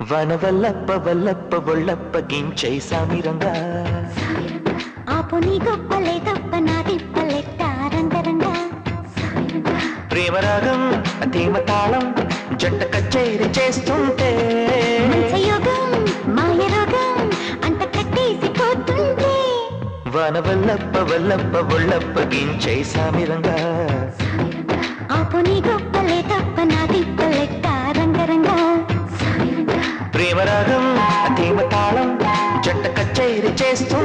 వనవల్లప్ప వల్లప్ప ఒళ్ళప్ప గించై సామిరంగా ఆపు నీ గొప్పలే తప్ప నా తిప్పలెట్ట రంగరంగా ప్రేమరాగం ధీమ తాళం జంట కచేరి చేస్తుంటే యోగం మాయ రోగం అంత కట్టేసిపోతుంటే వనవల్లప్ప వల్లప్ప ఒళ్ళప్ప గించై సామిరంగా ఆపు నీ గొప్పలే తప్ప నా తిప్పలెట్ట రంగరంగా ప్రేమరాగం ధీమ తాళం జంట కచేరి చేస్తూ